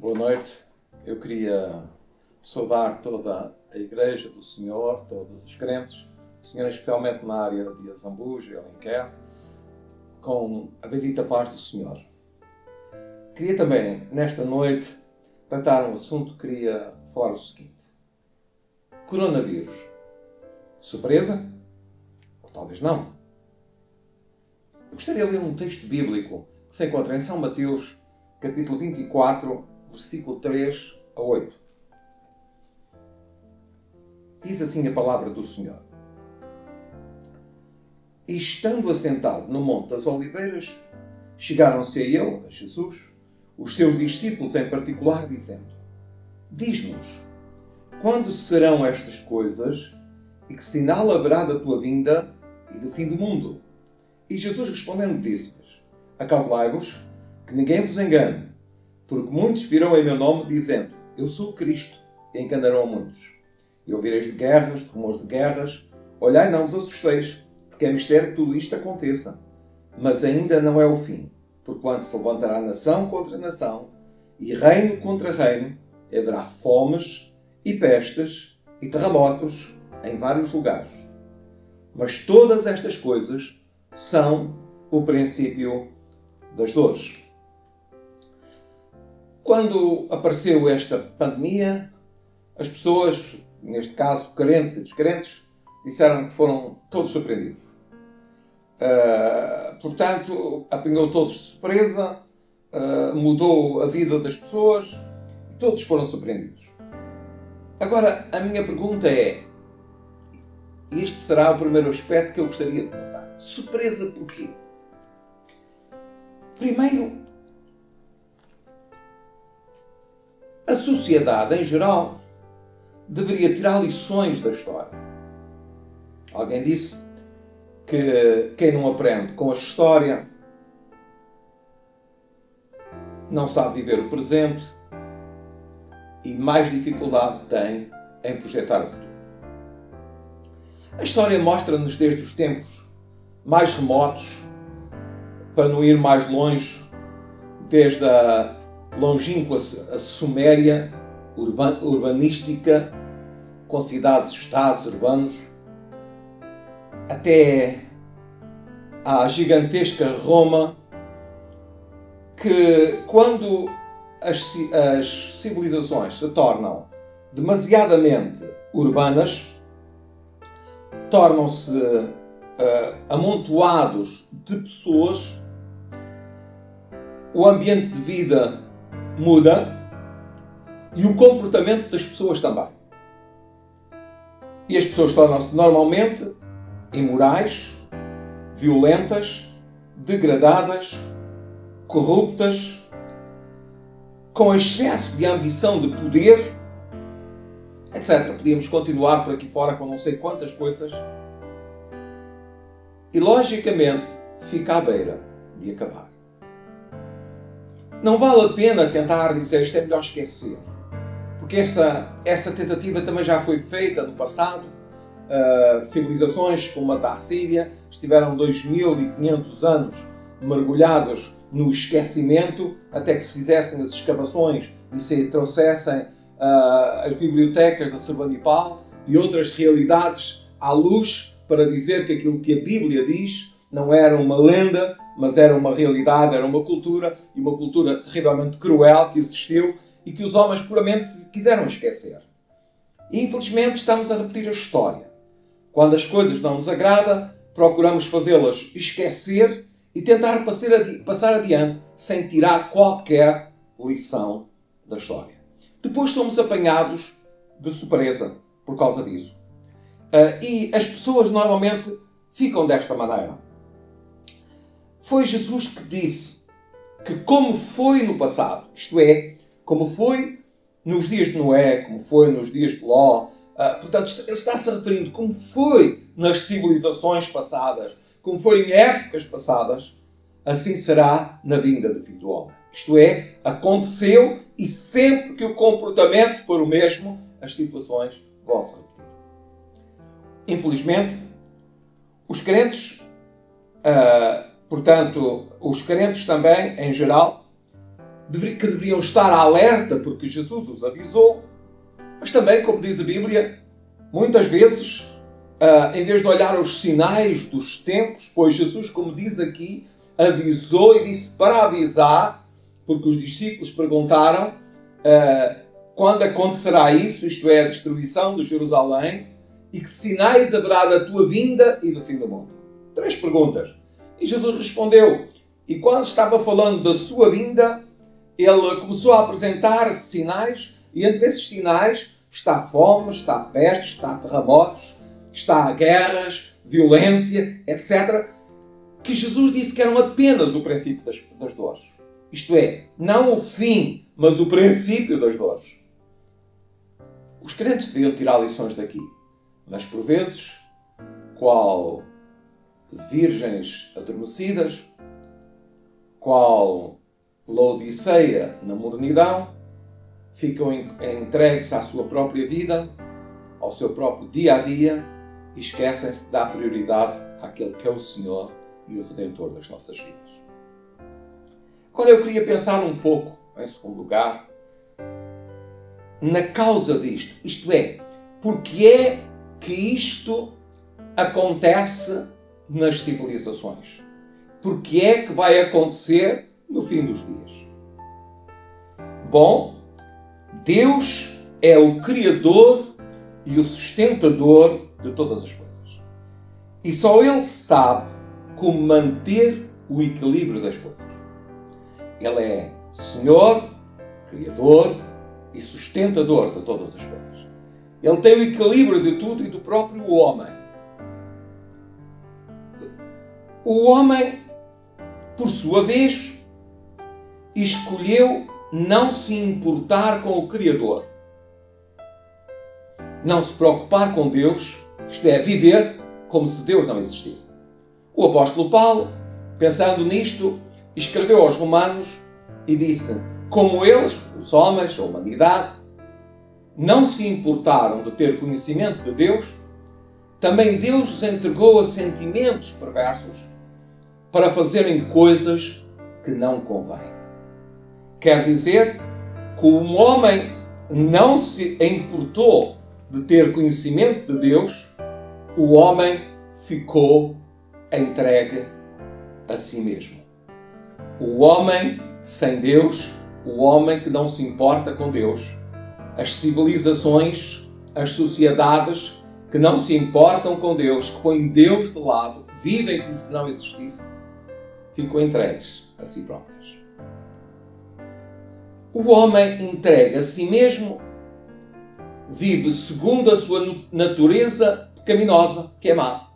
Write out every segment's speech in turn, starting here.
Boa noite. Eu queria saudar toda a Igreja do Senhor, todos os crentes, o Senhor especialmente na área de Azambuja e Alenquer, com a bendita paz do Senhor. Queria também, nesta noite, tratar um assunto, queria falar o seguinte. Coronavírus. Surpresa? Ou talvez não. Eu gostaria de ler um texto bíblico que se encontra em São Mateus, capítulo 24, versículo 3 a 8. Diz assim a palavra do Senhor. E estando assentado no Monte das Oliveiras, chegaram-se a ele, a Jesus, os seus discípulos em particular, dizendo: Diz-nos, quando serão estas coisas e que sinal haverá da tua vinda e do fim do mundo? E Jesus respondendo disse-lhes: Acautelai-vos, que ninguém vos engane, porque muitos virão em meu nome, dizendo: Eu sou Cristo, e enganarão a muitos. E ouvireis de guerras, de rumores de guerras. Olhai, não vos assusteis, porque é mistério que tudo isto aconteça. Mas ainda não é o fim, porquanto se levantará nação contra nação, e reino contra reino, e haverá fomes, e pestes, e terremotos, em vários lugares. Mas todas estas coisas são o princípio das dores. Quando apareceu esta pandemia, as pessoas, neste caso crentes e descrentes, disseram que foram todos surpreendidos. Portanto, apanhou todos de surpresa, mudou a vida das pessoas e todos foram surpreendidos. Agora, a minha pergunta é, este será o primeiro aspecto que eu gostaria de notar. Surpresa porquê? Primeiro, a sociedade em geral deveria tirar lições da história. Alguém disse que quem não aprende com a história não sabe viver o presente e mais dificuldade tem em projetar o futuro. A história mostra-nos desde os tempos mais remotos, para não ir mais longe, desde a longínqua Suméria urbanística, com cidades-estados urbanos, até à gigantesca Roma, que quando as civilizações se tornam demasiadamente urbanas, tornam-se amontoados de pessoas, o ambiente de vida muda e o comportamento das pessoas também. E as pessoas tornam-se normalmente imorais, violentas, degradadas, corruptas, com excesso de ambição de poder, etc. Podíamos continuar por aqui fora com não sei quantas coisas. E, logicamente, fica à beira de acabar. Não vale a pena tentar dizer isto é melhor esquecer. Porque essa tentativa também já foi feita no passado. Civilizações como a da Assíria estiveram 2500 anos mergulhados no esquecimento, até que se fizessem as escavações e se trouxessem as bibliotecas da Surbanipal e outras realidades à luz para dizer que aquilo que a Bíblia diz não era uma lenda, mas era uma realidade, era uma cultura, e uma cultura terrivelmente cruel que existiu e que os homens puramente quiseram esquecer. E infelizmente estamos a repetir a história. Quando as coisas não nos agradam, procuramos fazê-las esquecer e tentar passar adiante sem tirar qualquer lição da história. Depois somos apanhados de surpresa por causa disso. E as pessoas normalmente ficam desta maneira. Foi Jesus que disse que como foi no passado, isto é, como foi nos dias de Noé, como foi nos dias de Ló, portanto, ele está-se referindo como foi nas civilizações passadas, como foi em épocas passadas, assim será na vinda do Filho do Homem. Isto é, aconteceu e sempre que o comportamento for o mesmo, as situações vão se repetir. Infelizmente, os crentes, portanto, os crentes também, em geral, que deveriam estar alerta porque Jesus os avisou, mas também, como diz a Bíblia, muitas vezes, em vez de olhar os sinais dos tempos, pois Jesus, como diz aqui, avisou e disse para avisar, porque os discípulos perguntaram quando acontecerá isso, isto é, a destruição de Jerusalém, e que sinais haverá da tua vinda e do fim do mundo? 3 perguntas. E Jesus respondeu, e quando estava falando da sua vinda, ele começou a apresentar sinais, e entre esses sinais está fome, está peste, está terremotos, está guerras, violência, etc., que Jesus disse que eram apenas o princípio das dores. Isto é, não o fim, mas o princípio das dores. Os crentes deviam tirar lições daqui, mas por vezes, qual virgens adormecidas, qual Laodiceia na mornidão, ficam entregues à sua própria vida, ao seu próprio dia-a-dia, e esquecem-se de dar prioridade àquele que é o Senhor e o Redentor das nossas vidas. Agora eu queria pensar um pouco, em segundo lugar, na causa disto. Isto é, porque é que isto acontece nas civilizações? Porque é que vai acontecer no fim dos dias? Bom, Deus é o Criador e o sustentador de todas as coisas. E só Ele sabe como manter o equilíbrio das coisas. Ele é Senhor, Criador e sustentador de todas as coisas. Ele tem o equilíbrio de tudo e do próprio homem. O homem, por sua vez, escolheu não se importar com o Criador. Não se preocupar com Deus, isto é, viver como se Deus não existisse. O apóstolo Paulo, pensando nisto, escreveu aos Romanos e disse: como eles, os homens, a humanidade, não se importaram de ter conhecimento de Deus, também Deus os entregou a sentimentos perversos para fazerem coisas que não convêm. Quer dizer que o homem não se importou de ter conhecimento de Deus, o homem ficou entregue a si mesmo. O homem sem Deus, o homem que não se importa com Deus, as civilizações, as sociedades que não se importam com Deus, que põem Deus de lado, vivem como se não existisse, ficam entregues a si próprias. O homem entregue a si mesmo vive segundo a sua natureza pecaminosa, que é má.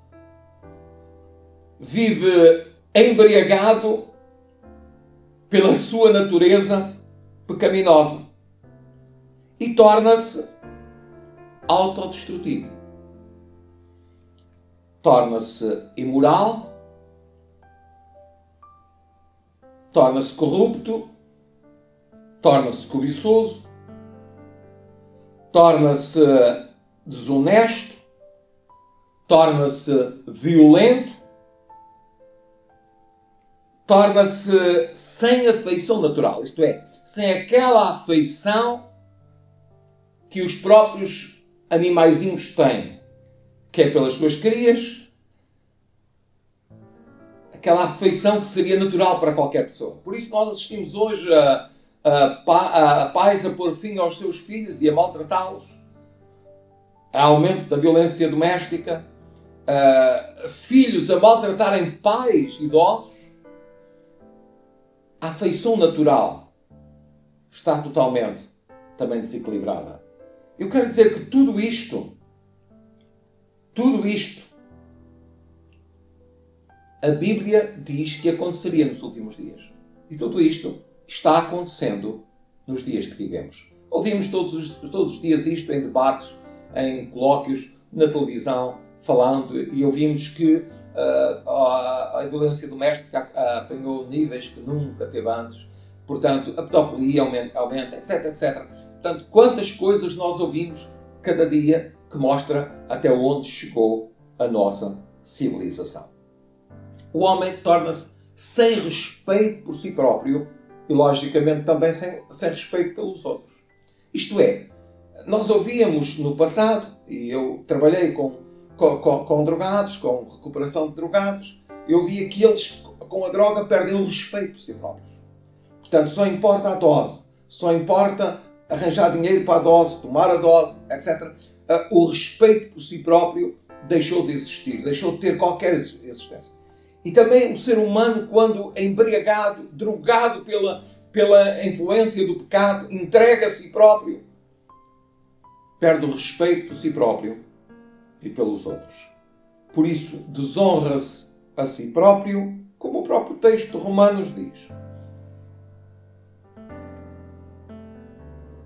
Vive embriagado pela sua natureza pecaminosa e torna-se autodestrutivo. Torna-se imoral, torna-se corrupto, torna-se cobiçoso, torna-se desonesto, torna-se violento, torna-se sem afeição natural, isto é, sem aquela afeição que os próprios animaizinhos têm, que é pelas suas crias, aquela afeição que seria natural para qualquer pessoa. Por isso nós assistimos hoje a pais a pôr fim aos seus filhos e a maltratá-los, a aumento da violência doméstica, filhos a maltratarem pais idosos. A afeição natural está totalmente também desequilibrada. Eu quero dizer que tudo isto, a Bíblia diz que aconteceria nos últimos dias. E tudo isto está acontecendo nos dias que vivemos. Ouvimos todos os dias isto em debates, em colóquios, na televisão, falando, e ouvimos que a violência doméstica apanhou níveis que nunca teve antes. Portanto, a pedofilia aumenta, etc, etc. Portanto, quantas coisas nós ouvimos cada dia que mostra até onde chegou a nossa civilização. O homem torna-se sem respeito por si próprio e logicamente também sem respeito pelos outros. Isto é, nós ouvíamos no passado, e eu trabalhei com drogados, com recuperação de drogados, eu via que eles com a droga perdem o respeito por si próprios. Portanto, só importa a dose, só importa arranjar dinheiro para a dose, tomar a dose, etc. O respeito por si próprio deixou de existir, deixou de ter qualquer existência. E também o ser humano, quando é embriagado, drogado pela influência do pecado, entrega a si próprio, perde o respeito por si próprio e pelos outros. Por isso, desonra-se a si próprio, como o próprio texto de Romanos diz.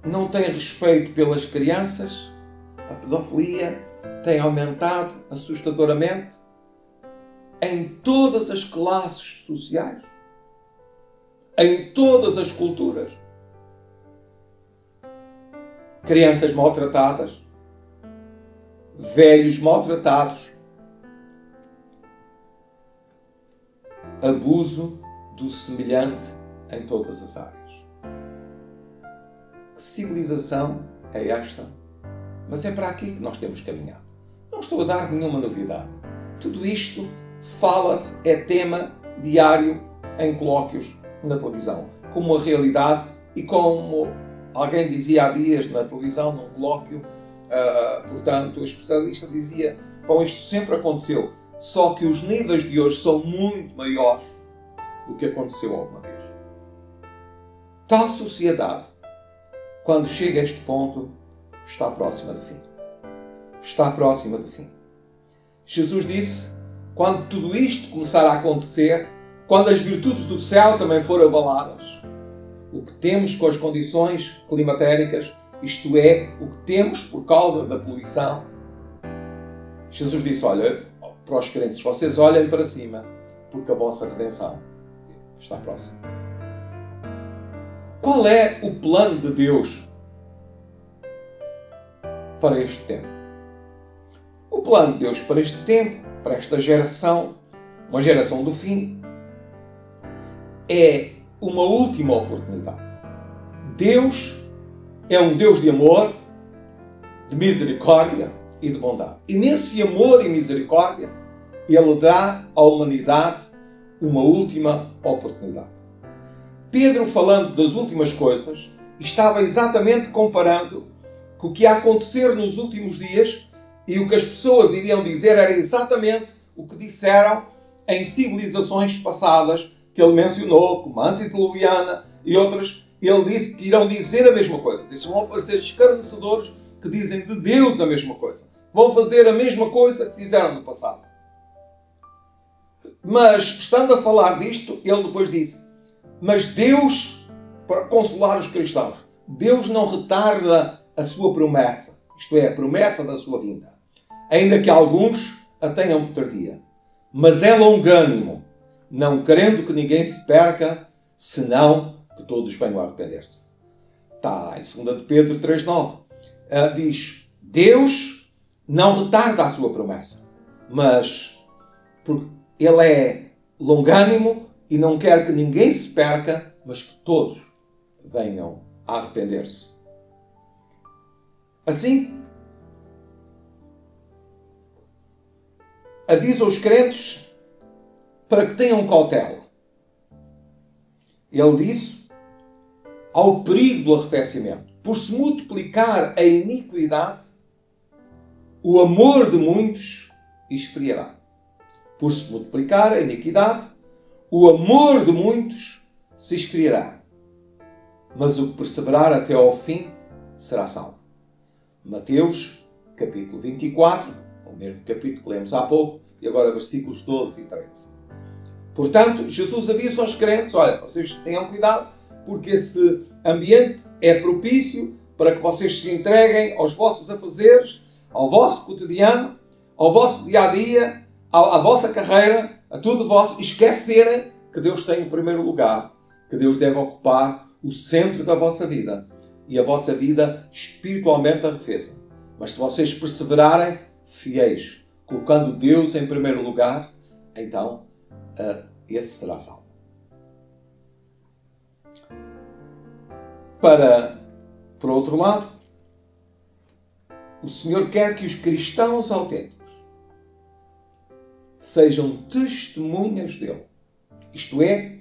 Não tem respeito pelas crianças, a pedofilia tem aumentado assustadoramente em todas as classes sociais, em todas as culturas. Crianças maltratadas, velhos maltratados, abuso do semelhante em todas as áreas. Que civilização é esta? Mas é para aqui que nós temos caminhado. Não estou a dar nenhuma novidade. Tudo isto fala-se, é tema diário em colóquios na televisão, como a realidade e como alguém dizia há dias na televisão, num colóquio, portanto, o especialista dizia, bom, isto sempre aconteceu, só que os níveis de hoje são muito maiores do que aconteceu alguma vez. Tal sociedade, quando chega a este ponto, está próxima do fim. Está próxima do fim. Jesus disse, quando tudo isto começar a acontecer, quando as virtudes do céu também forem abaladas, o que temos com as condições climatéricas, isto é, o que temos por causa da poluição, Jesus disse, olha, para os crentes, vocês olhem para cima, porque a vossa redenção está próxima. Qual é o plano de Deus para este tempo? O plano de Deus para este tempo, para esta geração, uma geração do fim, é uma última oportunidade. Deus é um Deus de amor, de misericórdia e de bondade. E nesse amor e misericórdia, Ele dá à humanidade uma última oportunidade. Pedro, falando das últimas coisas, estava exatamente comparando que o que ia acontecer nos últimos dias e o que as pessoas iriam dizer era exatamente o que disseram em civilizações passadas que ele mencionou, como a antediluviana e outras. Ele disse que irão dizer a mesma coisa. Disse, vão aparecer escarnecedores que dizem de Deus a mesma coisa. Vão fazer a mesma coisa que fizeram no passado. Mas, estando a falar disto, ele depois disse, mas Deus, para consolar os cristãos, Deus não retarda a sua promessa, isto é, a promessa da sua vinda, ainda que alguns a tenham por tardia. Mas é longânimo, não querendo que ninguém se perca, senão que todos venham a arrepender-se. Está em 2 de Pedro 3,9. Diz, Deus não retarda a sua promessa, mas Ele é longânimo e não quer que ninguém se perca, mas que todos venham a arrepender-se. Assim, avisa os crentes para que tenham cautela. Ele disse ao perigo do arrefecimento. Por se multiplicar a iniquidade, o amor de muitos esfriará. Por se multiplicar a iniquidade, o amor de muitos se esfriará. Mas o que perseverar até ao fim será salvo. Mateus, capítulo 24, o mesmo capítulo que lemos há pouco, e agora versículos 12 e 13. Portanto, Jesus avisa aos crentes, olha, vocês tenham cuidado, porque esse ambiente é propício para que vocês se entreguem aos vossos afazeres, ao vosso cotidiano, ao vosso dia-a-dia, à vossa carreira, a tudo vosso, e esquecerem que Deus tem o primeiro lugar, que Deus deve ocupar o centro da vossa vida e a vossa vida espiritualmente arrefeça. Mas se vocês perseverarem fiéis, colocando Deus em primeiro lugar, então esse será salvo. Por outro lado, o Senhor quer que os cristãos autênticos sejam testemunhas dele. Isto é,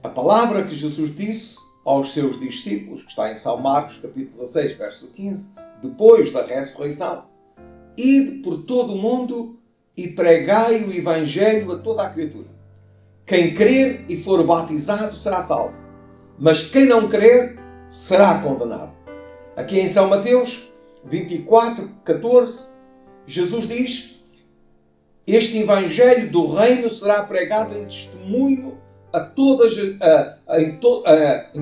a palavra que Jesus disse aos seus discípulos, que está em São Marcos, capítulo 16, verso 15, depois da ressurreição: ide por todo o mundo e pregai o Evangelho a toda a criatura. Quem crer e for batizado será salvo, mas quem não crer será condenado. Aqui em São Mateus 24, 14, Jesus diz: este Evangelho do Reino será pregado em testemunho em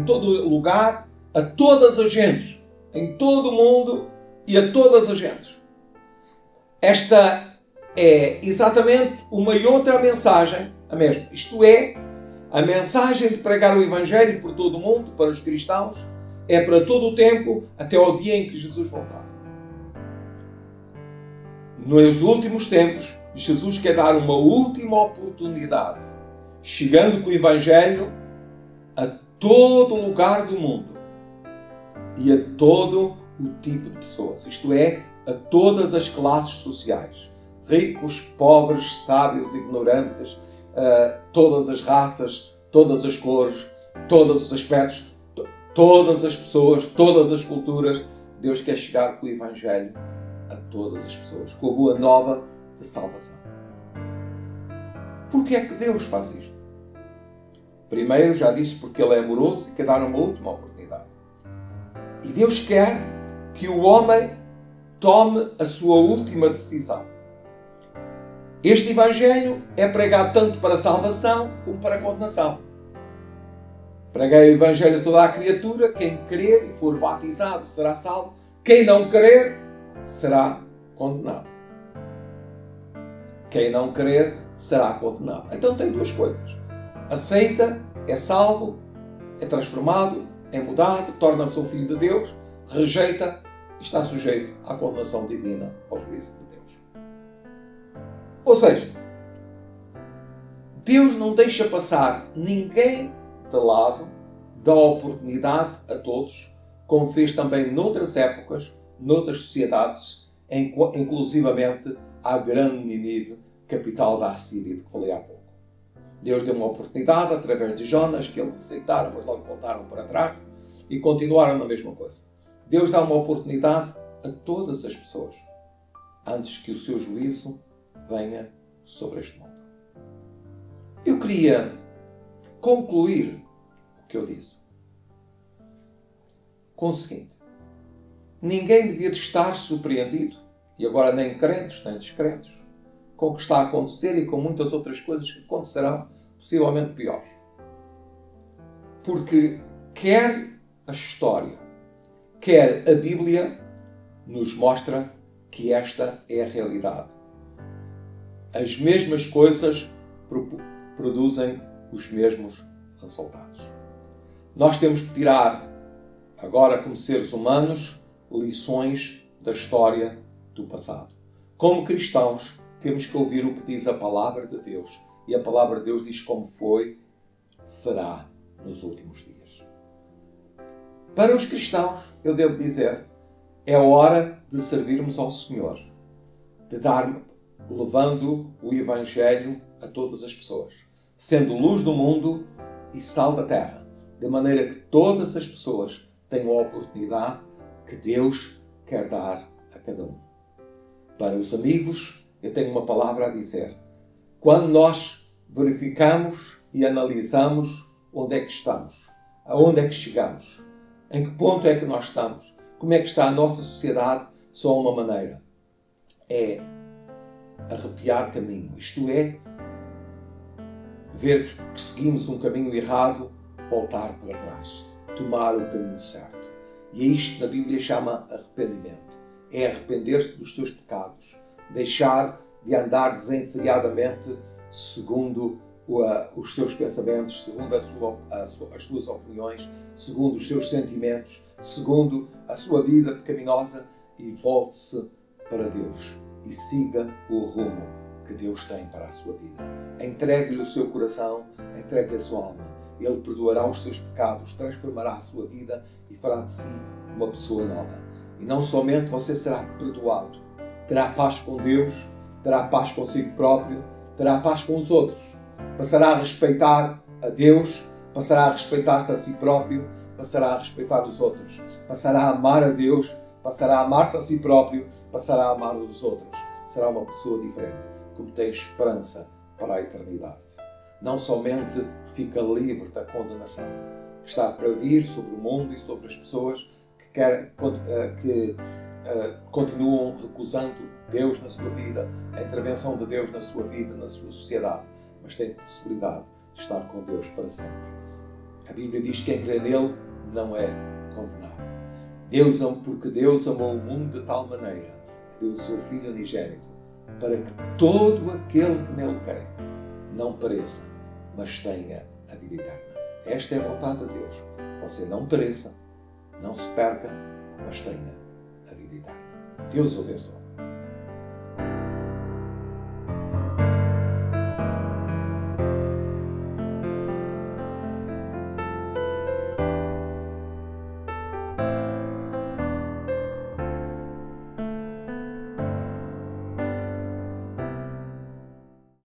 todo lugar, a todas as gentes, em todo o mundo e a todas as gentes. Esta é exatamente uma e outra mensagem, a mesma. Isto é, a mensagem de pregar o Evangelho por todo o mundo, para os cristãos, é para todo o tempo, até ao dia em que Jesus voltar. Nos últimos tempos, Jesus quer dar uma última oportunidade, chegando com o Evangelho a todo lugar do mundo e a todo o tipo de pessoas. Isto é, a todas as classes sociais. Ricos, pobres, sábios, ignorantes, todas as raças, todas as cores, todos os aspectos, todas as pessoas, todas as culturas. Deus quer chegar com o Evangelho a todas as pessoas, com a boa nova de salvação. Por que é que Deus faz isto? Primeiro, já disse, porque Ele é amoroso e quer dar uma última oportunidade. E Deus quer que o homem tome a sua última decisão. Este Evangelho é pregado tanto para salvação como para condenação. Preguei o Evangelho a toda a criatura. Quem crer e for batizado será salvo. Quem não crer será condenado. Quem não crer será condenado. Então tem duas coisas. Aceita, é salvo, é transformado, é mudado, torna-se um filho de Deus. Rejeita, está sujeito à condenação divina, ao juízo de Deus. Ou seja, Deus não deixa passar ninguém de lado, dá oportunidade a todos, como fez também noutras épocas, noutras sociedades, inclusivamente à grande Nínive, capital da Assíria, de que falei há pouco. Deus deu uma oportunidade através de Jonas, que eles aceitaram, mas logo voltaram para trás e continuaram na mesma coisa. Deus dá uma oportunidade a todas as pessoas, antes que o seu juízo venha sobre este mundo. Eu queria concluir o que eu disse com o seguinte: ninguém devia estar surpreendido, e agora nem crentes nem descrentes, com o que está a acontecer e com muitas outras coisas que acontecerão, possivelmente piores. Porque quer a história, quer a Bíblia, nos mostra que esta é a realidade. As mesmas coisas produzem os mesmos resultados. Nós temos que tirar, agora como seres humanos, lições da história do passado. Como cristãos, temos que ouvir o que diz a palavra de Deus. E a palavra de Deus diz como foi, será nos últimos dias. Para os cristãos, eu devo dizer, é hora de servirmos ao Senhor, de levando o Evangelho a todas as pessoas, sendo luz do mundo e sal da terra, de maneira que todas as pessoas tenham a oportunidade que Deus quer dar a cada um. Para os amigos, eu tenho uma palavra a dizer. Quando nós verificamos e analisamos onde é que estamos, aonde é que chegamos, em que ponto é que nós estamos, como é que está a nossa sociedade, só há uma maneira: é arrepiar caminho. Isto é, ver que seguimos um caminho errado, voltar para trás, tomar o caminho certo. E é isto que a Bíblia chama arrependimento. É arrepender-se dos teus pecados, deixar de andar desenfreadamente segundo os teus pensamentos, segundo as tuas opiniões, segundo os teus sentimentos, segundo a sua vida pecaminosa, e volte-se para Deus e siga o rumo que Deus tem para a sua vida. Entregue-lhe o seu coração, entregue-lhe a sua alma. Ele perdoará os seus pecados, transformará a sua vida e fará de si uma pessoa nova. E não somente você será perdoado, terá paz com Deus, terá paz consigo próprio, terá paz com os outros. Passará a respeitar a Deus, passará a respeitar-se a si próprio, passará a respeitar os outros. Passará a amar a Deus, passará a amar-se a si próprio, passará a amar os outros. Será uma pessoa diferente, como tem esperança para a eternidade. Não somente fica livre da condenação, está para vir sobre o mundo e sobre as pessoas que continuam recusando Deus na sua vida, a intervenção de Deus na sua vida, na sua sociedade, mas tem a possibilidade de estar com Deus para sempre. A Bíblia diz que quem crê nele não é condenado. Porque Deus amou o mundo de tal maneira que deu o seu Filho unigênito para que todo aquele que nele crê não pereça, mas tenha a vida eterna. Esta é a vontade de Deus. Você não pereça, não se perca, mas tenha a vida eterna. Deus o abençoe.